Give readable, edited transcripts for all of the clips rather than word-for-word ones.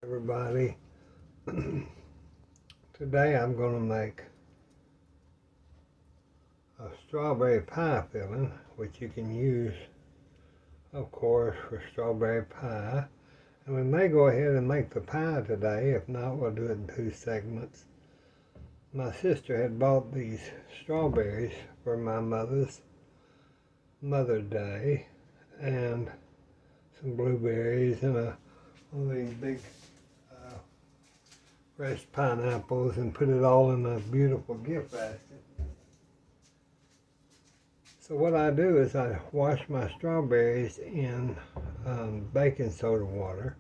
Everybody, today I'm going to make a strawberry pie filling, which you can use, of course, for strawberry pie. And we may go ahead and make the pie today. If not, we'll do it in 2 segments. My sister had bought these strawberries for my Mother's Day, and some blueberries and one of these big fresh pineapples, and put it all in a beautiful gift basket. So what I do is I wash my strawberries in baking soda water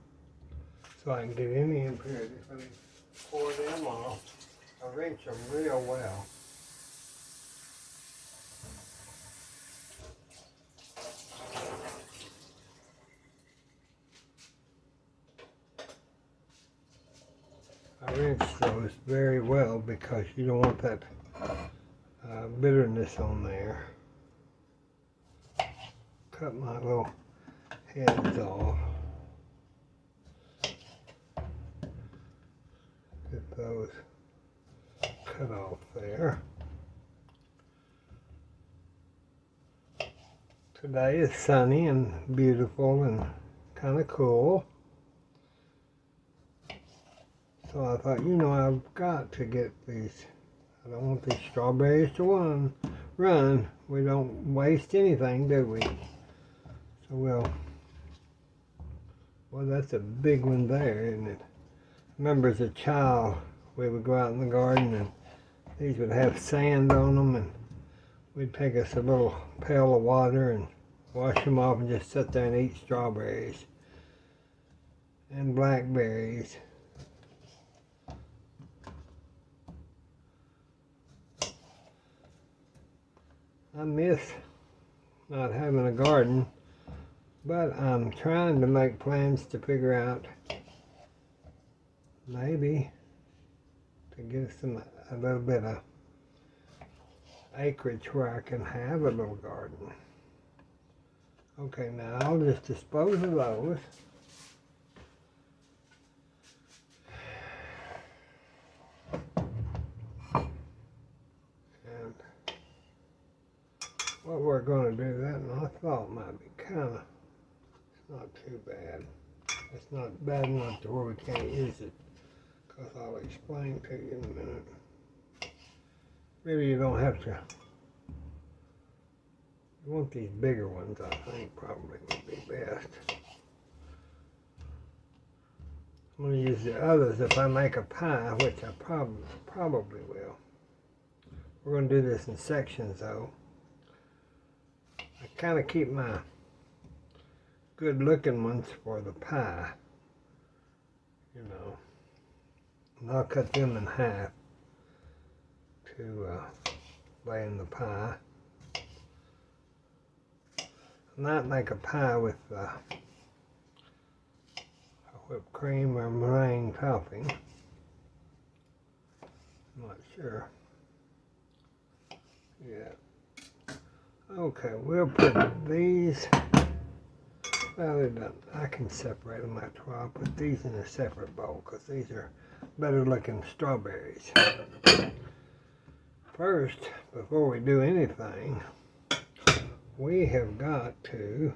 so I can get any impurities. Let me pour them off. I rinse them real well. I rinse those very well because you don't want that bitterness on there. Cut my little heads off. Get those cut off there. Today is sunny and beautiful and kind of cool. So I thought, I've got to get these. I don't want these strawberries to run. We don't waste anything, do we? So well, that's a big one there, isn't it? I remember as a child, we would go out in the garden and these would have sand on them, and we'd take us a little pail of water and wash them off and just sit there and eat strawberries and blackberries. I miss not having a garden, but I'm trying to make plans to figure out maybe to get a little bit of acreage where I can have a little garden. Okay, now I'll just dispose of those. And what we're going to do, that I thought might be it's not too bad. It's not bad enough to where we can't use it, because I'll explain to you in a minute. Maybe you don't have to. You want these bigger ones, I think, probably would be best. I'm going to use the others if I make a pie, which I probably will. We're going to do this in sections, though. I kind of keep my good looking ones for the pie, and I'll cut them in half to lay in the pie. I might make a pie with whipped cream or meringue topping. I'm not sure. Yeah. Okay, we'll put these. Well, I can separate them after a while. I'll put these in a separate bowl because these are better looking strawberries. First, before we do anything, we have got to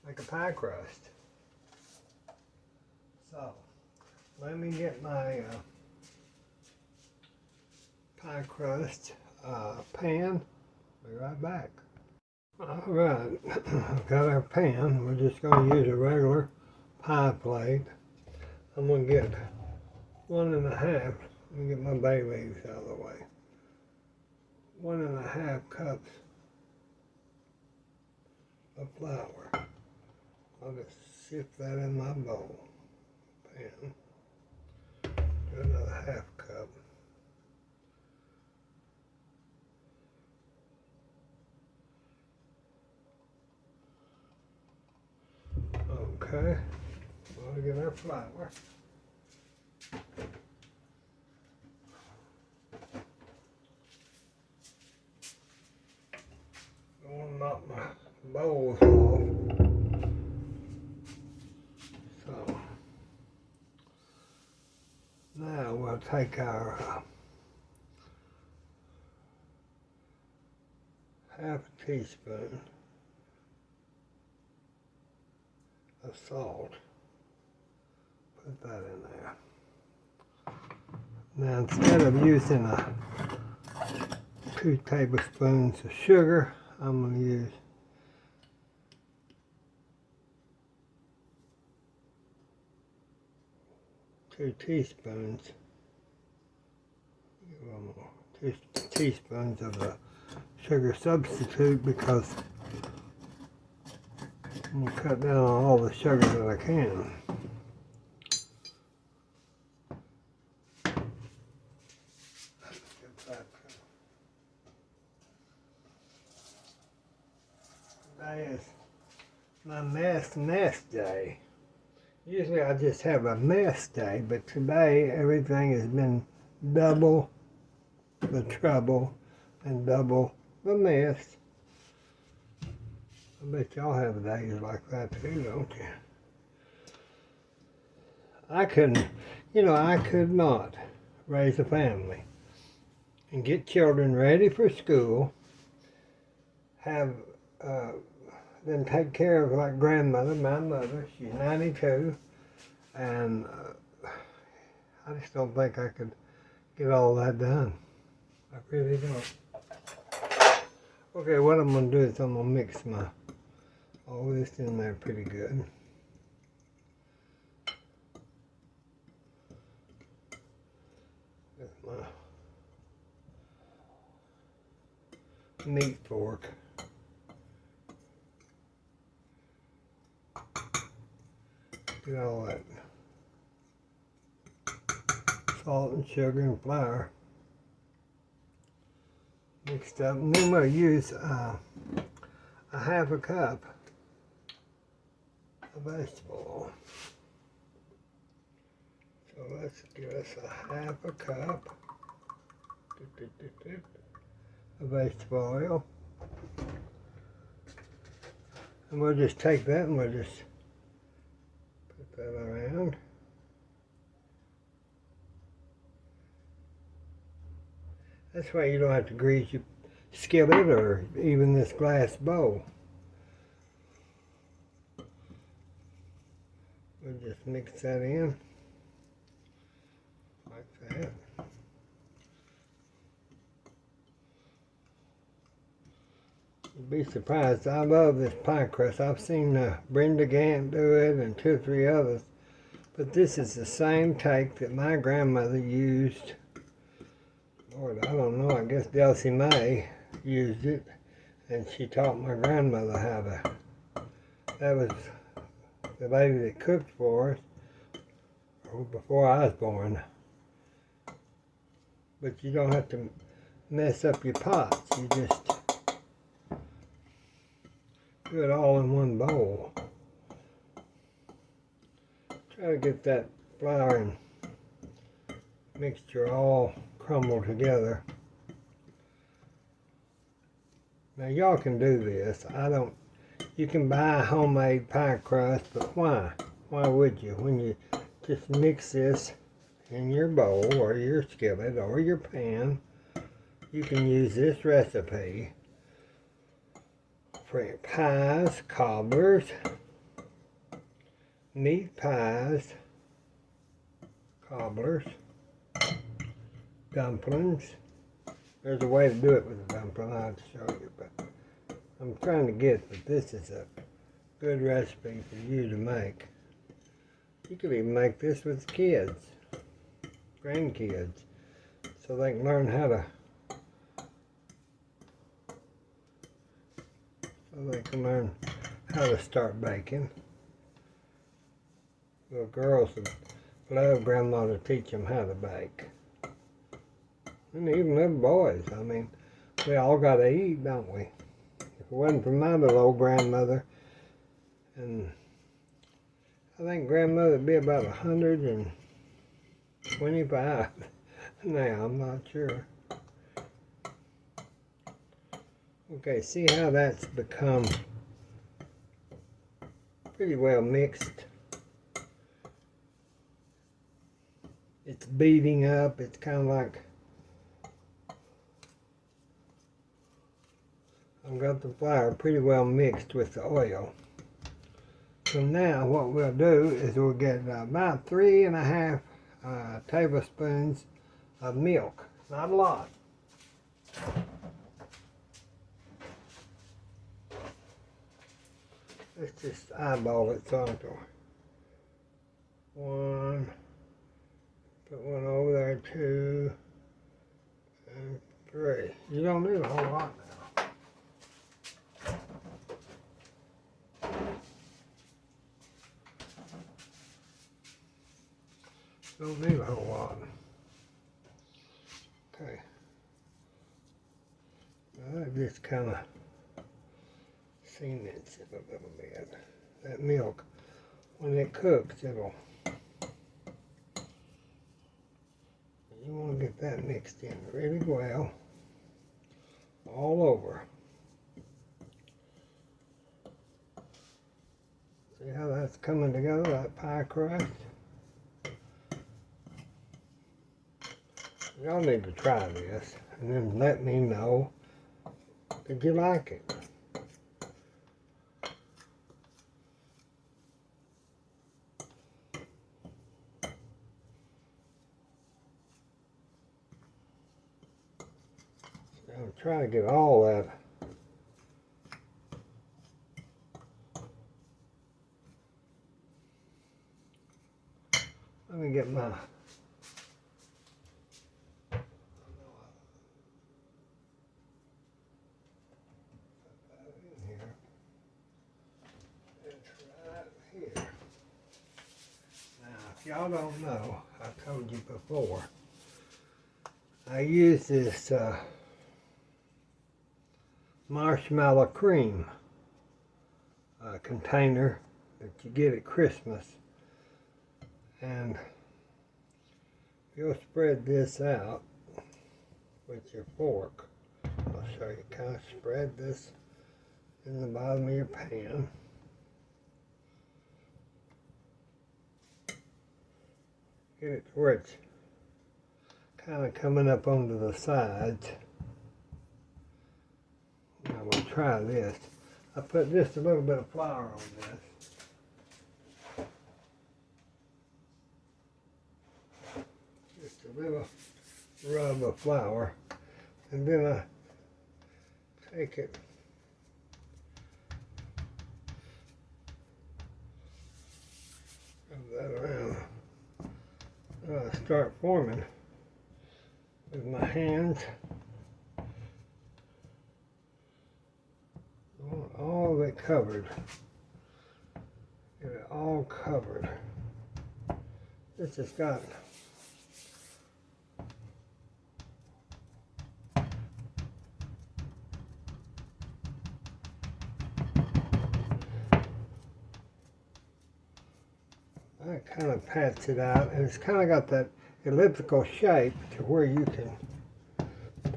make a pie crust. So, let me get my pie crust pan. Be right back. Alright, I've got our pan. We're just going to use a regular pie plate. I'm going to get 1.5. Let me get my bay leaves out of the way. 1.5 cups of flour. I'll just shift that in my bowl. Pan. Do another 1/2 cup. Okay, we'll get our flour. I want to knock my bowls off. So I'll take our half a teaspoon of salt. Put that in there. Now instead of using 2 tablespoons of sugar, I'm going to use 2 teaspoons. 2 teaspoons of the sugar substitute, because I'm going to cut down on all the sugar that I can. Today is my mess day. Usually I just have a mess day, but today everything has been double the trouble and double the mess. I bet y'all have days like that too, don't you? I could not raise a family and get children ready for school, have then take care of like grandmother, my mother. She's 92, and I just don't think I could get all that done. I really don't. Okay, what I'm going to do is I'm going to mix all this in there pretty good. With my meat fork. Get all that salt and sugar and flour mixed up, and then we'll use a half a cup of vegetable oil. So let's give us a half a cup of vegetable oil, and we'll just take that and we'll just put that around. That's why you don't have to grease your skillet or even this glass bowl. We'll just mix that in like that. You'd be surprised. I love this pie crust. I've seen Brenda Gant do it and 2 or 3 others, but this is the same take that my grandmother used. Lord, I don't know, I guess Delcy May used it, and she taught my grandmother how to. That was the lady that cooked for us before I was born. But you don't have to mess up your pots. You just do it all in one bowl. Try to get that flour and mixture all crumbled together. Now y'all can do this. You can buy a homemade pie crust, but why? Why would you? When you just mix this in your bowl or your skillet or your pan, you can use this recipe for pies, cobblers, meat pies, cobblers, dumplings. There's a way to do it with a dumpling I'll show you, but I'm trying to get that this is a good recipe for you to make. You could even make this with kids, grandkids, so they can learn how to start baking. Little girls would love grandma to teach them how to bake. And even little boys. I mean, we all got to eat, don't we? If it wasn't for my little old grandmother, and I think grandmother would be about 125 now, I'm not sure. Okay, see how that's become pretty well mixed? it's beating up. It's kind of like I've got the flour pretty well mixed with the oil. So now what we'll do is we'll get about 3.5 tablespoons of milk. Not a lot. Let's just eyeball it, so one, put one over there, 2, and 3. You don't need a whole lot now. Don't need a whole lot. Okay. Now that just kind of cements it a little bit. That milk, when it cooks, you want to get that mixed in really well, all over. See how that's coming together, that pie crust? Y'all need to try this, and then let me know, did you like it? I'm trying to get all that. Let me get my y'all don't know, I told you before, I use this marshmallow cream container that you get at Christmas, and you'll spread this out with your fork. I'll show you, kind of spread this in the bottom of your pan. Get it to where it's kind of coming up onto the sides. Now we'll try this. I put just a little bit of flour on this. Just a little rub of flour. And then I take it rub that around. Start forming with my hands. I want all of it covered. Get it all covered. This has got that kind of pats it out, and it's kind of got that elliptical shape to where you can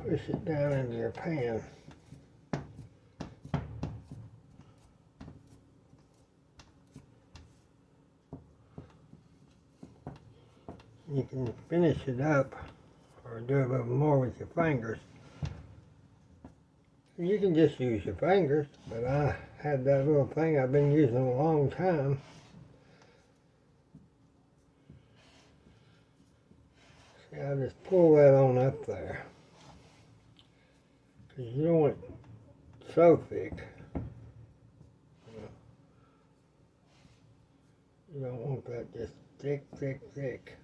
push it down into your pan. You can finish it up or do a little more with your fingers. You can just use your fingers, but I had that little thing I've been using a long time. See, I just pull that on up there, because you don't want it so thick. You don't want that just thick, thick, thick.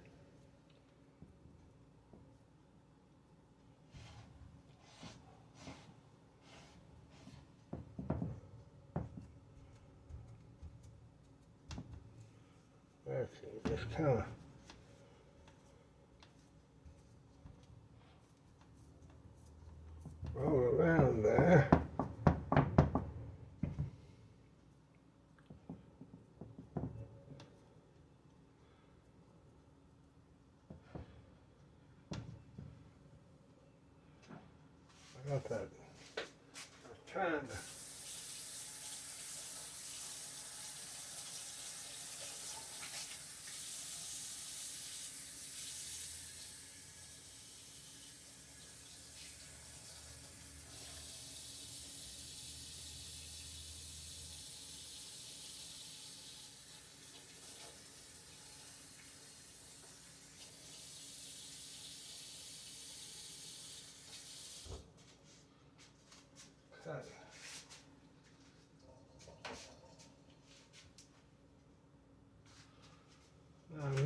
Let's see, just kind of roll around there. I got that. I was trying to.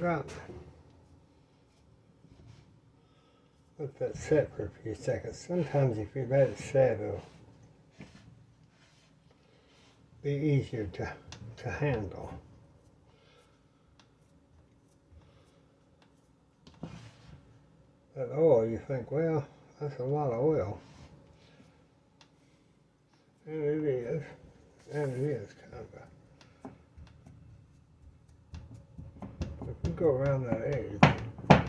go out. Let that set for a few seconds. Sometimes if you let it set, it'll be easier to handle. That oil, you think, well, that's a lot of oil. And it is. And it is kind of. If we go around that edge, kind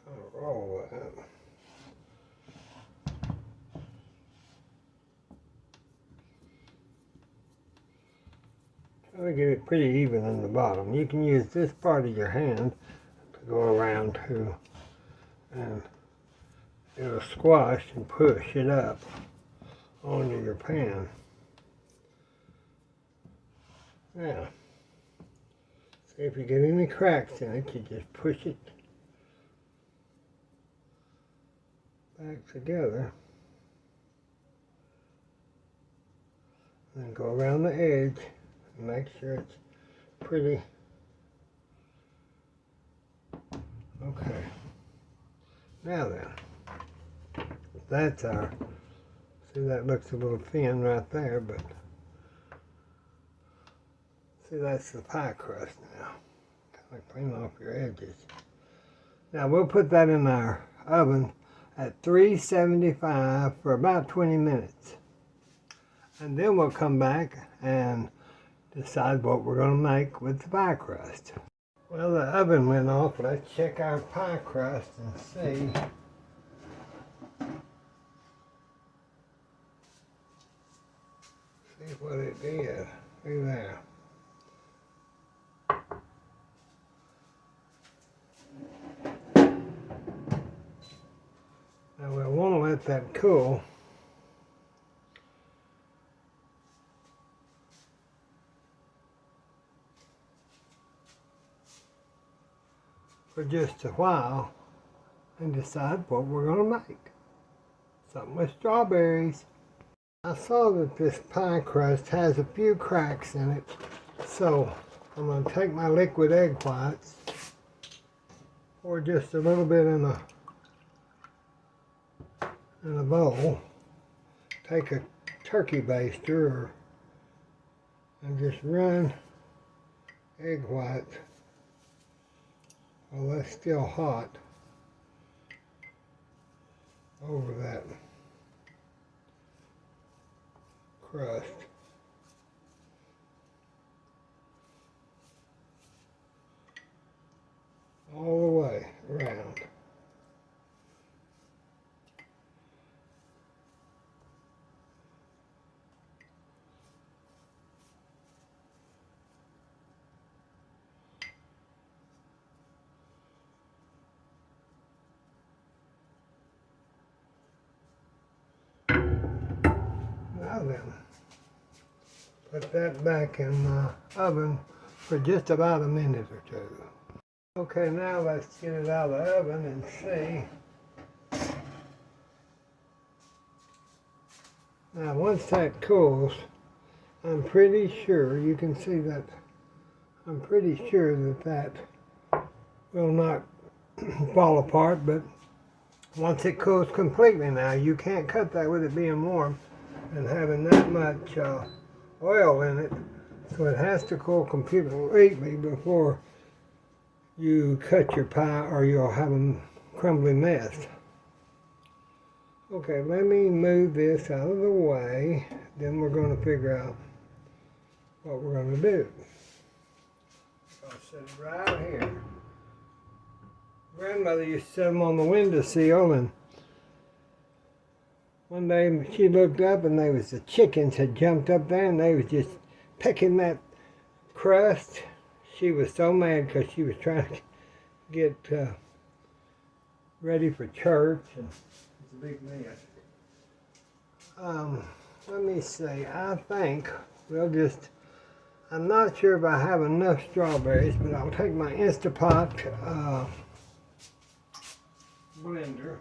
of roll that. Try to get it pretty even in the bottom. You can use this part of your hand to go around to, and it'll squash and push it up onto your pan. Now, see if you get any cracks in it, you just push it back together. And then go around the edge and make sure it's pretty. Okay. Now then, that's our, see that looks a little thin right there, but see that's the pie crust now. Kind of clean off your edges. Now we'll put that in our oven at 375 for about 20 minutes. And then we'll come back and decide what we're going to make with the pie crust. Well, the oven went off. Let's check our pie crust and see. See what it did. Look there. Now we'll want to let that cool. For just a while and decide what we're going to make. Something with strawberries. I saw that this pie crust has a few cracks in it, so I'm going to take my liquid egg whites, pour just a little bit in a bowl, take a turkey baster and just run egg whites. Well, that's still hot over that crust. All the way around. Now then, put that back in the oven for just about a minute or two. Okay, now let's get it out of the oven and see. Now once that cools, I'm pretty sure, you can see that, I'm pretty sure that will not fall apart, but once it cools completely now, you can't cut that with it being warm and having that much oil in it, so it has to cool completely before you cut your pie or you'll have a crumbly mess. Okay, let me move this out of the way, then we're going to figure out what we're going to do. I'll set it right here. Grandmother used to set them on the windowsill, and one day she looked up and there was the chickens had jumped up there and they was just pecking that crust. She was so mad because she was trying to get ready for church, and it's a big mess. Let me see, I think we'll just, I'm not sure if I have enough strawberries, but I'll take my Instapot blender.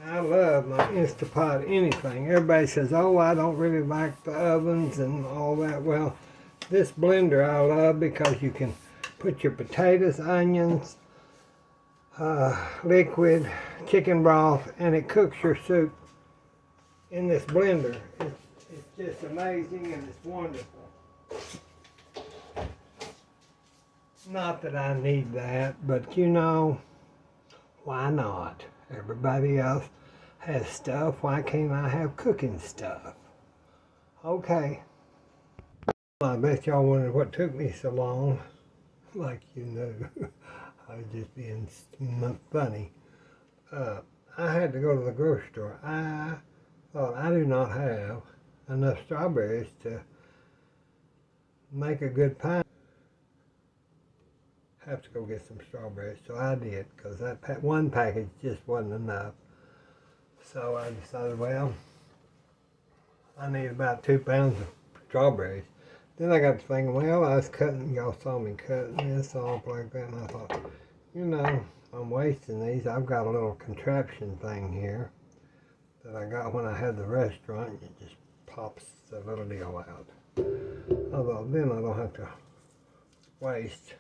I love my Instapot anything. Everybody says, oh, I don't really like the ovens and all that. Well, this blender I love because you can put your potatoes, onions, liquid, chicken broth, and it cooks your soup in this blender. It's just amazing and it's wonderful. Not that I need that, but you know, why not? Everybody else has stuff. Why can't I have cooking stuff? Okay. I bet y'all wondered what took me so long. Like you knew. I was just being funny. I had to go to the grocery store. I thought I do not have enough strawberries to make a good pie. Have to go get some strawberries, so I did, because that one package just wasn't enough. So I decided, well, I need about 2 pounds of strawberries. Then I got to thinking, well, I was cutting, y'all saw me cutting this off like that, and I thought, you know, I'm wasting these. I've got a little contraption thing here that I got when I had the restaurant. It just pops the little deal out. Although then I don't have to waste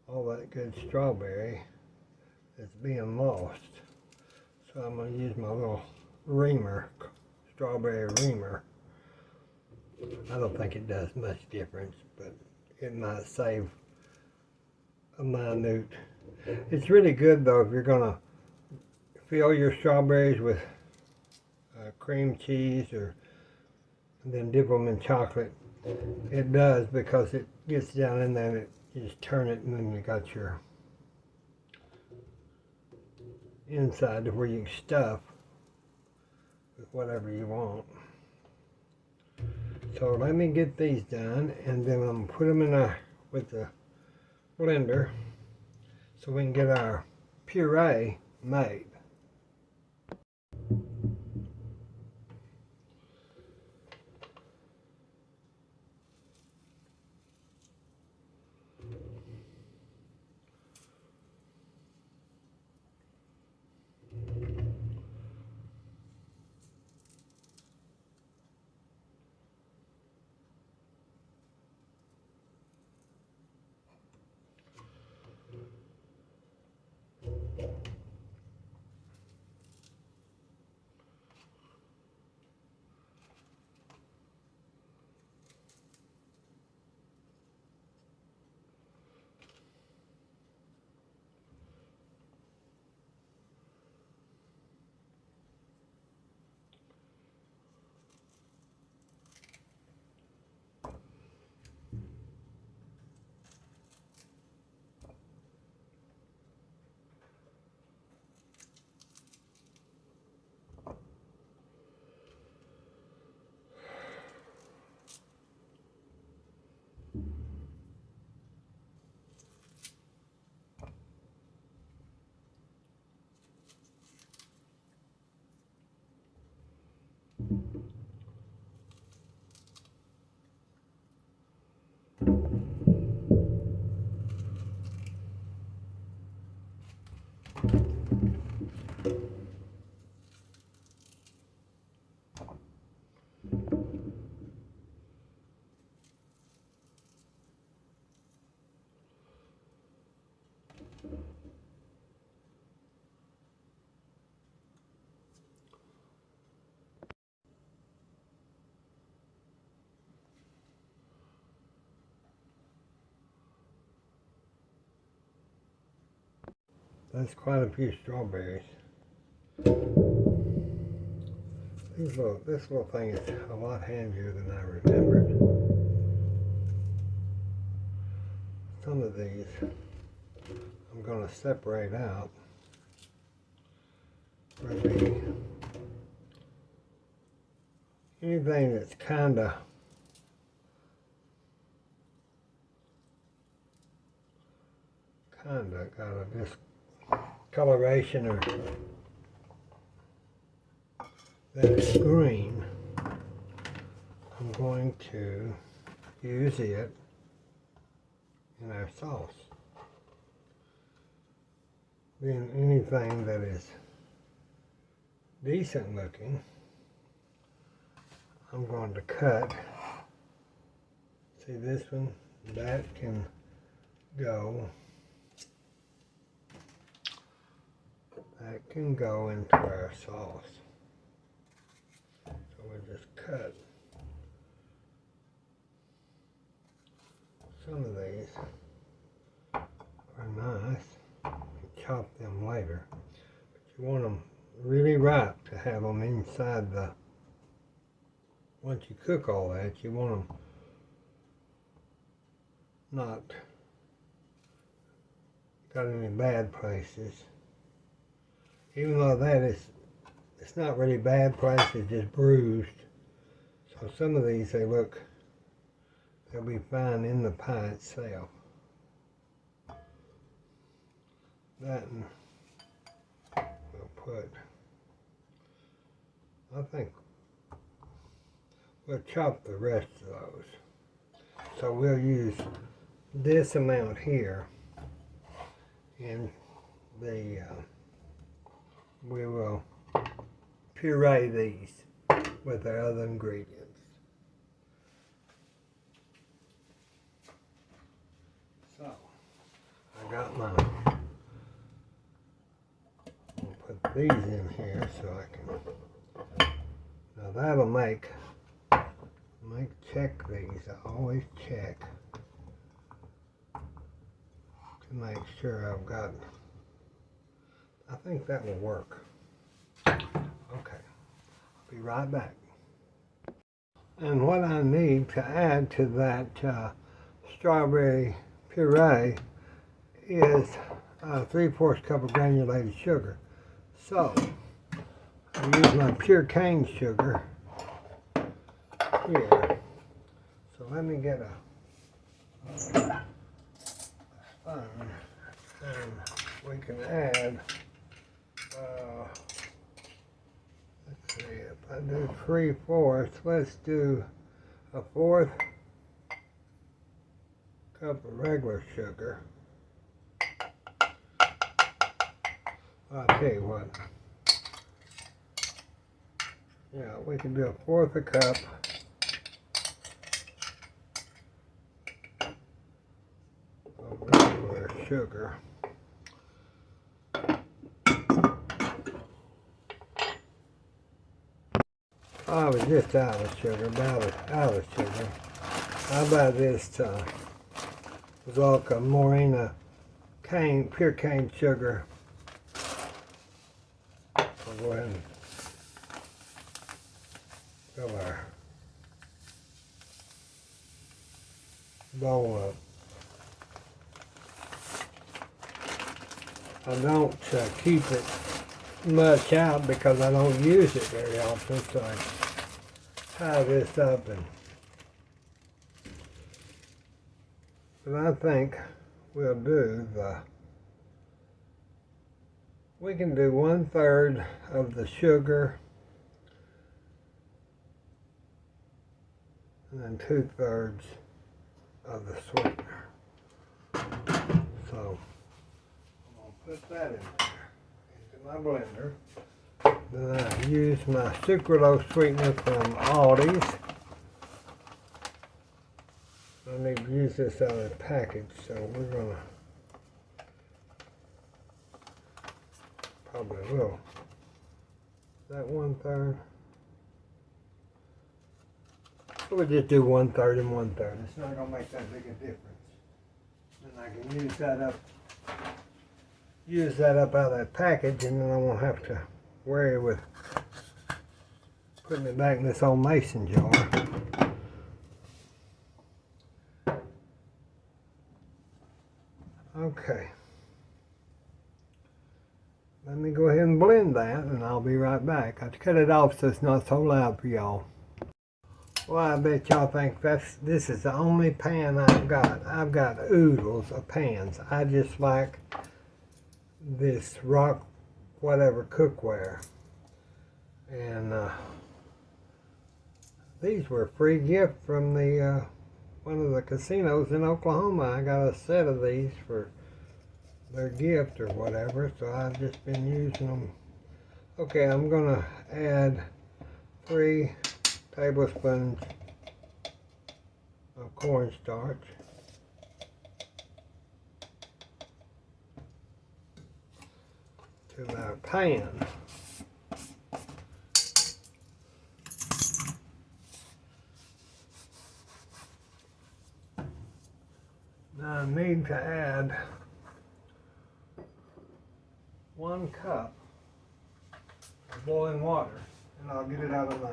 all that good strawberry that's being lost. So I'm going to use my little reamer, strawberry reamer. I don't think it does much difference, but it might save a minute. It's really good though if you're going to fill your strawberries with cream cheese and then dip them in chocolate. It does, because it gets down in there and you just turn it and then you got your inside to where you can stuff with whatever you want. So let me get these done, and then I'm going to put them in with the blender so we can get our puree made. That's quite a few strawberries. This little thing is a lot heavier than I remembered. Some of these I'm going to separate out for anything that's kind of got a discoloration or that's green. I'm going to use it in our sauce then anything that is decent looking, I'm going to cut. See this one? That can go. That can go into our sauce. So we just cut some of these. Are nice. You chop them later. But you want them really ripe to have them inside the. Once you cook all that, you want them not got any bad places. Even though that is, it's not really bad places, just bruised. So some of these, they'll be fine in the pie itself. That and we'll put, I think we'll chop the rest of those. So we'll use this amount here, and we will puree these with our other ingredients. So I got mine. I'll put these in here so I can. Now that'll check these. I always check to make sure I've got. I think that will work. Okay, I'll be right back. And what I need to add to that strawberry puree is 3/4 cup of granulated sugar. So I use my pure cane sugar here. So let me get a spoon, and we can add, let's see, if I do 3/4, let's do 1/4 cup of regular sugar. I'll tell you what, yeah, we can do 1/4 cup of regular sugar. I was just out of sugar, out of sugar. I buy this Zalka Morena pure cane sugar. I'll go ahead and fill our bowl up. I don't keep it much out because I don't use it very often, so I tie this up but I think we'll do we can do 1/3 of the sugar and then 2/3 of the sweetener. So I'm going to put that in there into my blender. Then I use my sucralose sweetener from Aldi's. I need to use this out of the package, so we're going to probably will. Is that 1/3? We'll just do 1/3 and 1/3. It's not going to make that big a difference. And I can use that up out of that package, and then I won't have to worry with putting it back in this old mason jar. Okay. Let me go ahead and blend that, and I'll be right back. I have to cut it off so it's not so loud for y'all. Well, I bet y'all think this is the only pan I've got. I've got oodles of pans. I just like this rock whatever cookware. And these were a free gift from the one of the casinos in Oklahoma. I got a set of these for their gift or whatever, so I've just been using them. Okay, I'm gonna add 3 tablespoons of cornstarch. To our pan. Now I need to add 1 cup of boiling water, and I'll get it out of my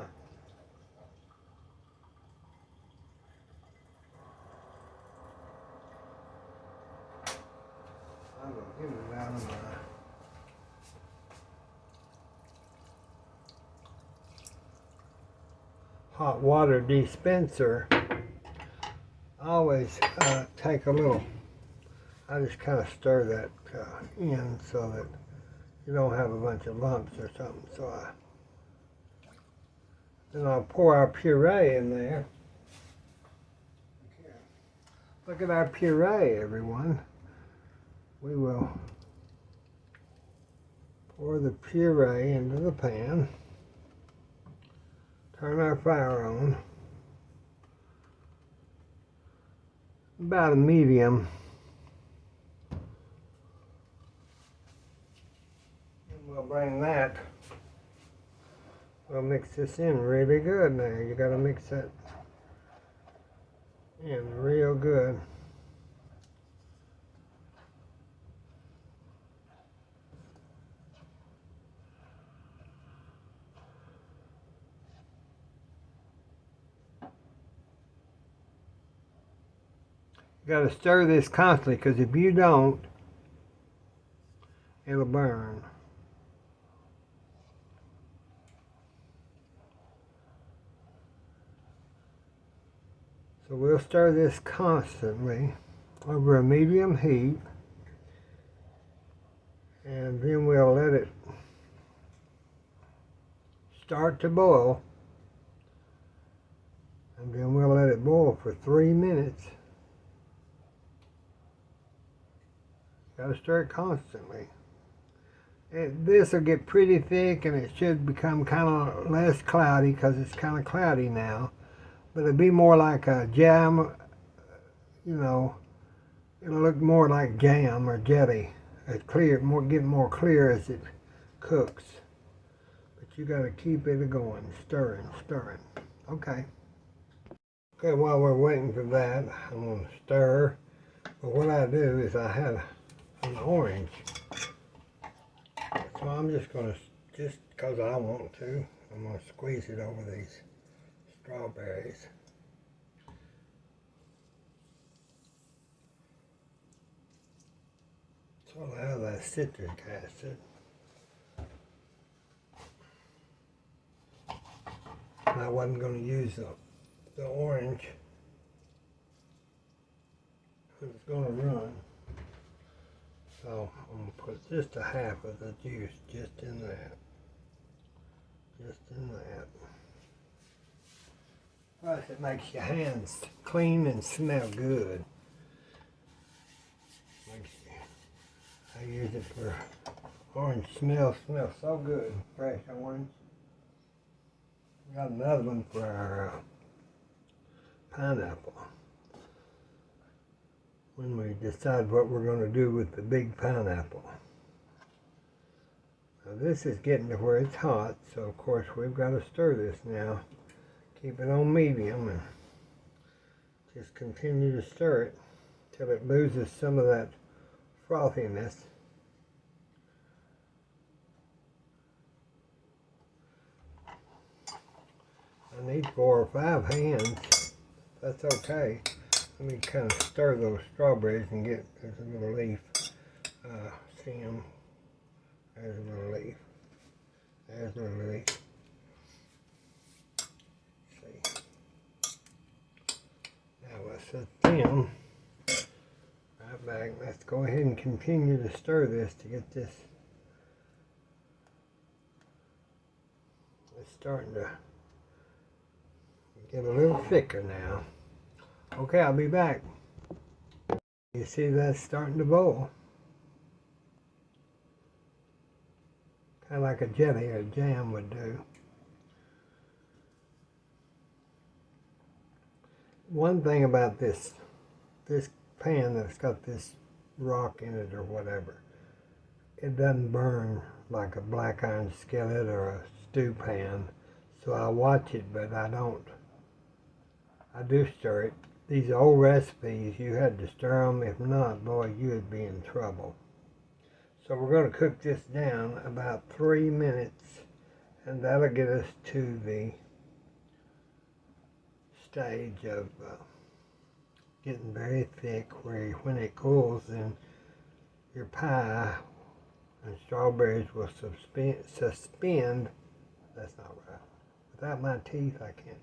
hot water dispenser. I always take a little, I just kind of stir that in so that you don't have a bunch of lumps or something. So then I'll pour our puree in there. Okay. Look at our puree, everyone. We will pour the puree into the pan. Turn our fire on. About a medium. And we'll bring that. We'll mix this in really good now. You gotta mix that in real good. You got to stir this constantly, because if you don't, it'll burn. So we'll stir this constantly over a medium heat, and then we'll let it start to boil, and then we'll let it boil for 3 minutes. Got to stir it constantly. This will get pretty thick, and it should become kind of less cloudy, because it's kind of cloudy now. But it'll be more like a jam, you know. It'll look more like jam or jelly. It's clear, getting more clear as it cooks. But you got to keep it going, stirring. Okay. Okay, while we're waiting for that, I'm going to stir. But what I do is I have an orange. So I'm just going to, just because I want to, I'm going to squeeze it over these strawberries. So I'll have that citric acid. And I wasn't going to use the orange. It's going to run. So I'm going to put just a half of the juice just in that. Just in that. Plus it makes your hands clean and smell good. I use it for orange smells so good. Fresh orange. We got another one for our pineapple. When we decide what we're going to do with the big pineapple. Now this is getting to where it's hot, so of course we've got to stir this now. Keep it on medium and just continue to stir it till it loses some of that frothiness. I need 4 or 5 hands. That's okay. Let me kind of stir those strawberries and get, there's a little leaf. See them? There's a little leaf. There's a little leaf. See. Now let's set them right back. Let's go ahead and continue to stir this to get this. It's starting to get a little thicker now. Okay, I'll be back. You see that's starting to boil. kind of like a jelly or jam would do. One thing about this pan that's got this rock in it or whatever, it doesn't burn like a black iron skillet or a stew pan. So I watch it, but I don't. I do stir it. These old recipes, you had to stir them. If not, boy, you would be in trouble. So we're going to cook this down about 3 minutes, and that'll get us to the stage of getting very thick, where when it cools, then your pie and strawberries will suspend. That's not right. Without my teeth, I can't.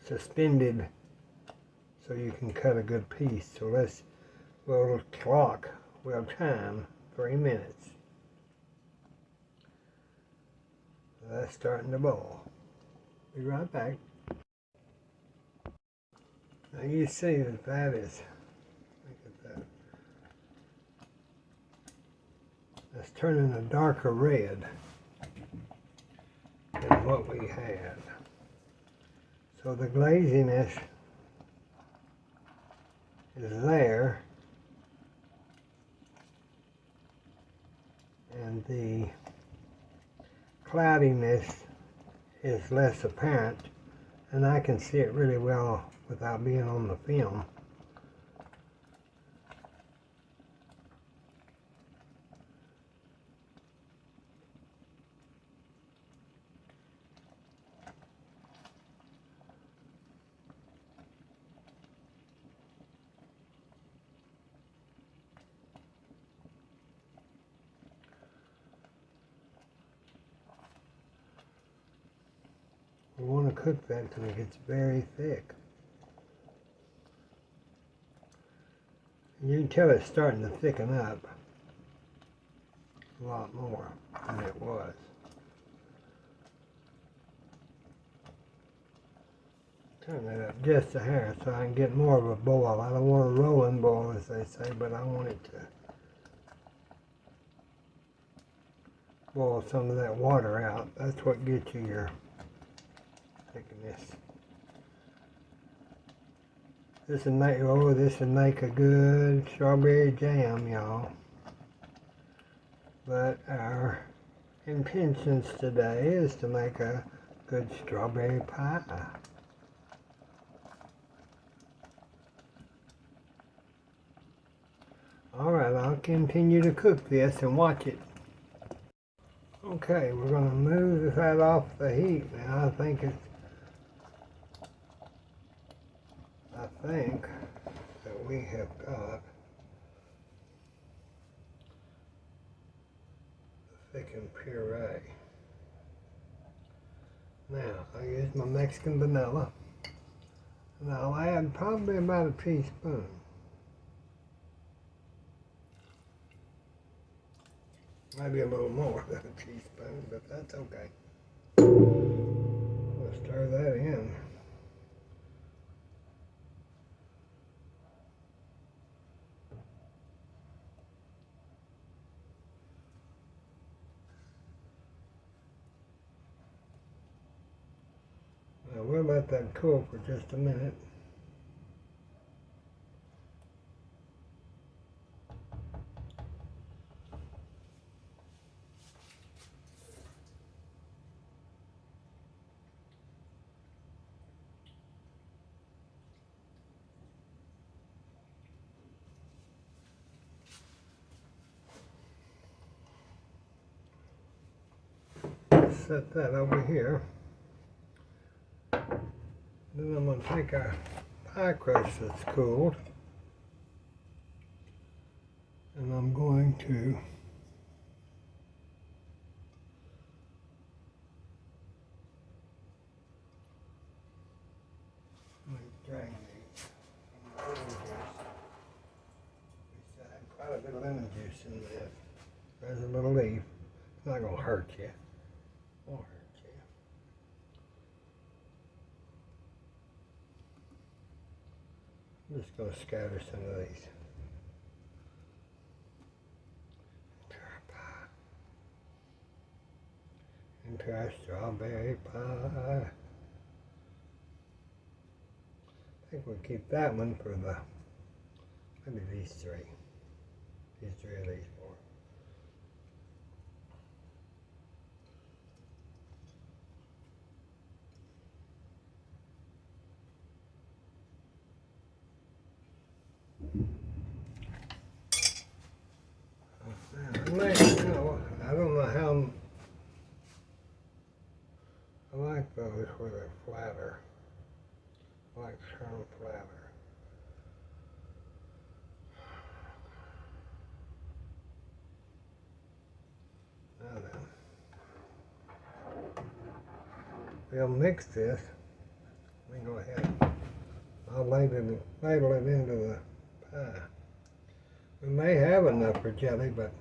Suspended, so you can cut a good piece. So we'll time 3 minutes. So that's starting to boil. Be right back. Now you see that is, look at that. That's turning a darker red than what we had. So the glaziness is there, and the cloudiness is less apparent, and I can see it really well without being on the film. We want to cook that until it gets very thick. And you can tell it's starting to thicken up a lot more than it was. Turn that up just a hair so I can get more of a boil. I don't want a rolling boil, as they say, but I want it to boil some of that water out. That's what gets you your thickness. This would make a good strawberry jam, y'all. But our intentions today is to make a good strawberry pie. Alright, I'll continue to cook this and watch it. Okay, we're going to move that off the heat now. I think that we have got the thickened puree. Now, I use my Mexican vanilla, and I'll add probably about a teaspoon. Maybe a little more than a teaspoon, but that's okay. We'll stir that in. Now we'll let that cool for just a minute. Set that over here. Then I'm going to take our pie crust that's cooled, and I'm going to drain these. We had quite a bit of lemon juice in that. There's a little leaf. It's not going to hurt you. Won't hurt you. I'm just going to scatter some of these. into our strawberry pie. I think we'll keep that one for maybe these three. These three or these four. I don't know how. I like those where they're flatter. I like some flatter. Now then, we'll mix this. Let me go ahead. I'll ladle it into the pie. We may have enough for jelly, but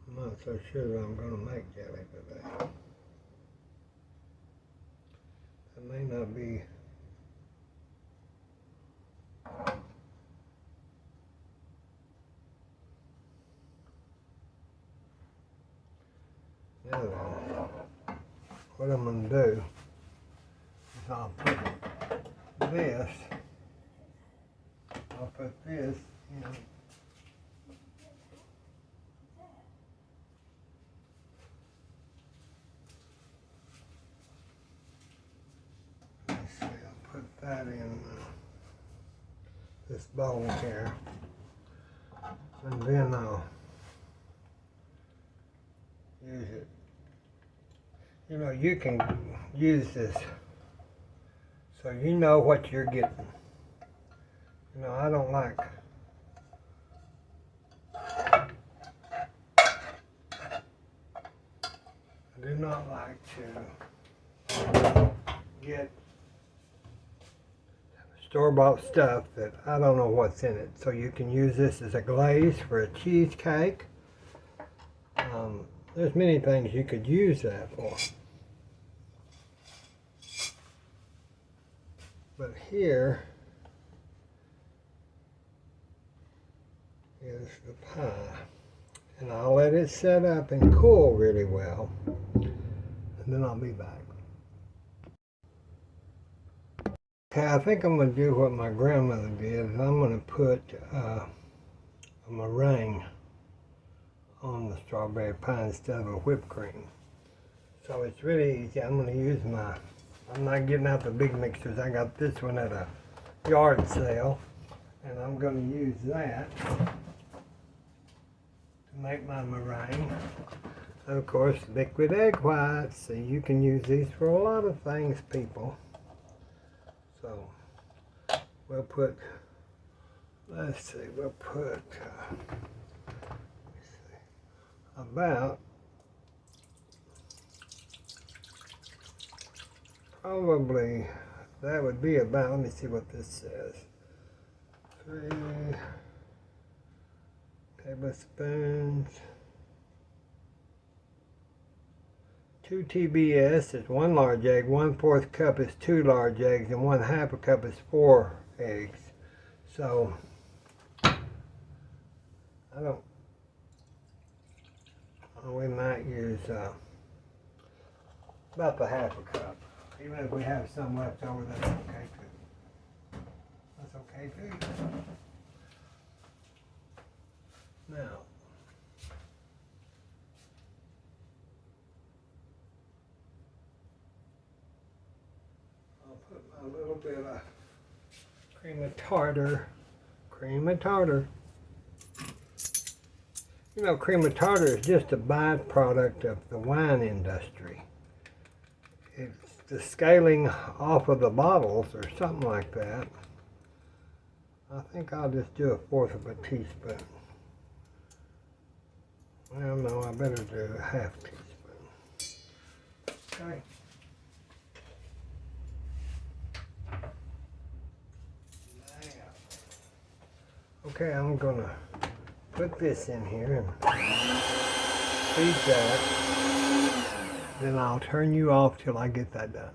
I'm not so sure that I'm going to make jelly today. It may not be. Now then, what I'm going to do is I'll put this in. Let's see, I'll put that in this bowl here, and then I'll use it. You know, you can use this so you know what you're getting. You know, I don't like I do not like to get store-bought stuff that I don't know what's in it. So you can use this as a glaze for a cheesecake. There's many things you could use that for. But here is the pie. And I'll let it set up and cool really well. And then I'll be back. Okay, I think I'm going to do what my grandmother did. I'm going to put a meringue on the strawberry pie instead of a whipped cream. So it's really easy. I'm going to use I'm not getting out the big mixers. I got this one at a yard sale. And I'm going to use that to make my meringue. And of course, liquid egg whites. So you can use these for a lot of things, people. So we'll put, let's see, we'll put about probably, that would be about, let me see what this says, 3 tablespoons, 2 TBS is 1 large egg, 1/4 cup is 2 large eggs, and 1/2 a cup is 4 eggs. So we might use about the 1/2 cup. Even if we have some left over, that's okay too. That's okay too. Now, I'll put my little bit of cream of tartar. Cream of tartar. You know, cream of tartar is just a byproduct of the wine industry. It's the scaling off of the bottles or something like that. I think I'll just do 1/4 of a teaspoon. Well, no, I better do a 1/2 teaspoon. Okay. Okay, I'm gonna put this in here and feed that. Then I'll turn you off till I get that done.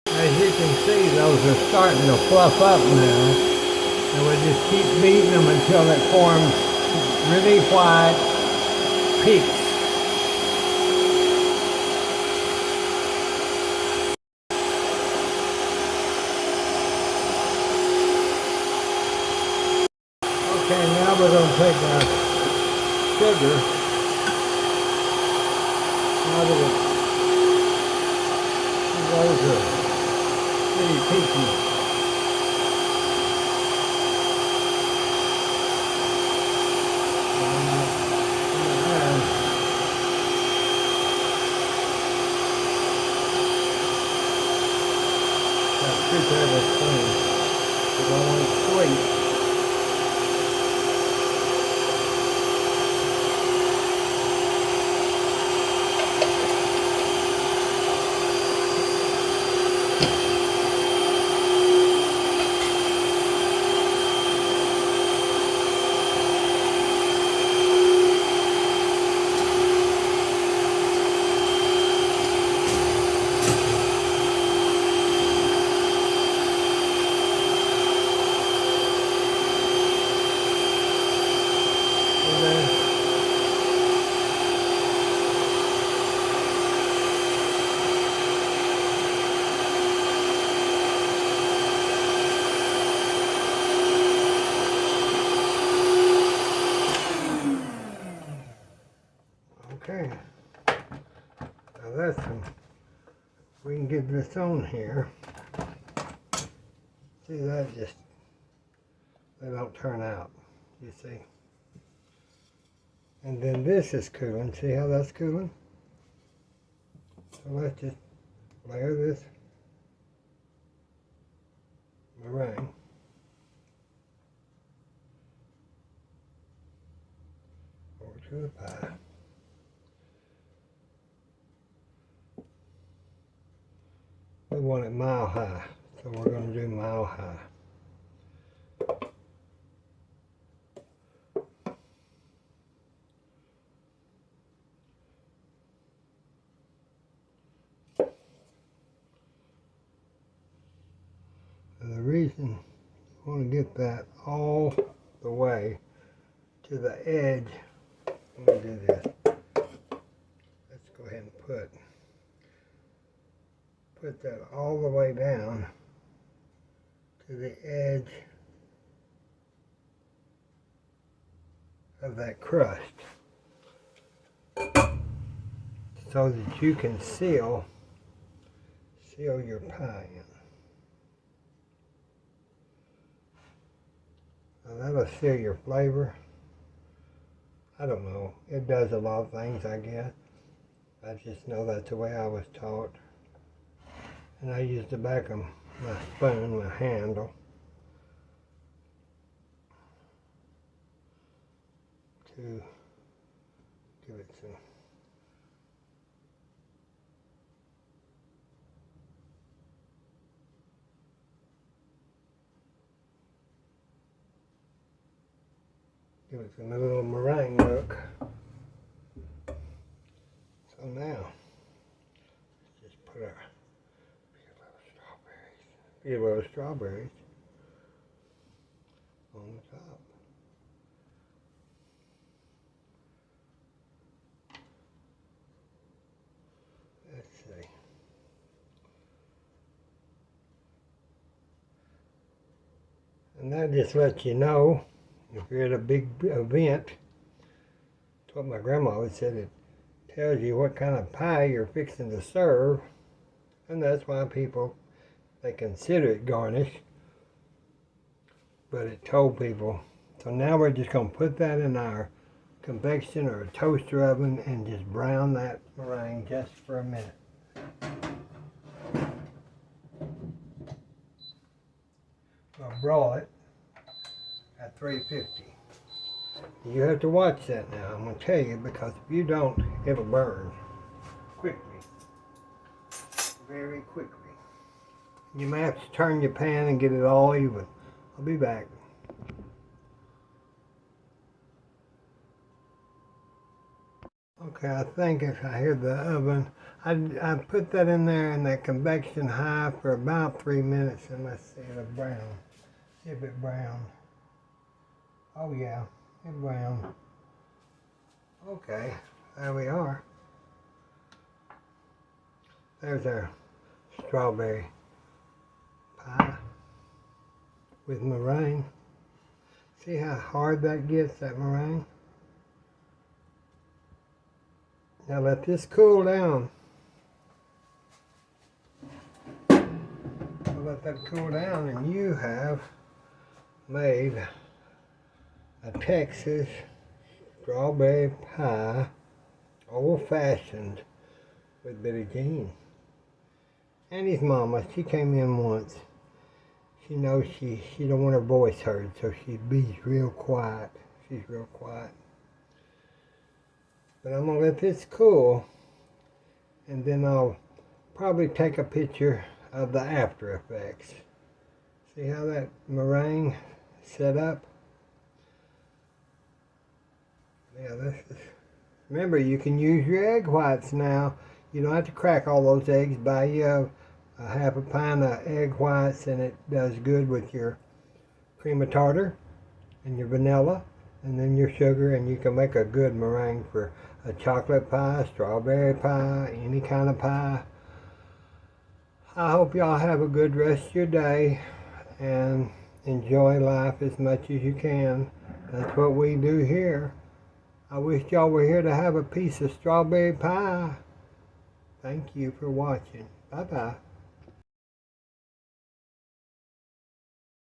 As you can see those are starting to fluff up now. And we'll just keep beating them until it forms really white peaks. Okay, now we're going to take our sugar out of it. Those are pretty peaky. About 2 tablespoons. We don't want it sweet. Okay, now that's some, we can get this on here. See, that just, they don't turn out, you see. And then this is cooling, see how that's cooling? So let's just layer this meringue. Over to the pie. We want it mile high, so we're going to do mile high. And the reason you want to get that all the way to the edge, let me do this. Let's go ahead and put that all the way down to the edge of that crust so that you can seal your pie in. Now that'll seal your flavor. I don't know. It does a lot of things, I guess. I just know that's the way I was taught. And I use the back of my spoon, my handle, to give it some a little meringue look. So now, let's just put our few little strawberries on the top. Let's see. And that just lets you know if you're at a big event. That's what my grandma always said. It tells you what kind of pie you're fixing to serve, and that's why people, they consider it garnish, but it told people. So now we're just going to put that in our convection or a toaster oven and just brown that meringue just for a minute. We'll broil it at 350. You have to watch that now, I'm going to tell you, because if you don't, it'll burn quickly, very quickly. You may have to turn your pan and get it all even. I'll be back. Okay, I think if I hear the oven, I put that in there in that convection high for about 3 minutes, and let's see it'll brown. See if it brown. Oh yeah, it brown. Okay, there we are. There's our strawberry pie with meringue. See how hard that gets, that meringue? Now let this cool down. We'll let that cool down, and you have made a Texas strawberry pie, old-fashioned, with Billie Jean. And his mama, she came in once. She knows she don't want her voice heard, so she be real quiet. She's real quiet. But I'm gonna let this cool, and then I'll probably take a picture of the after effects. See how that meringue set up? Yeah, this is. Remember, you can use your egg whites now. You don't have to crack all those eggs. Buy you a half a pint of egg whites, and it does good with your cream of tartar and your vanilla, and then your sugar, and you can make a good meringue for a chocolate pie, strawberry pie, any kind of pie. I hope y'all have a good rest of your day and enjoy life as much as you can. That's what we do here. I wish y'all were here to have a piece of strawberry pie. Thank you for watching. Bye-bye.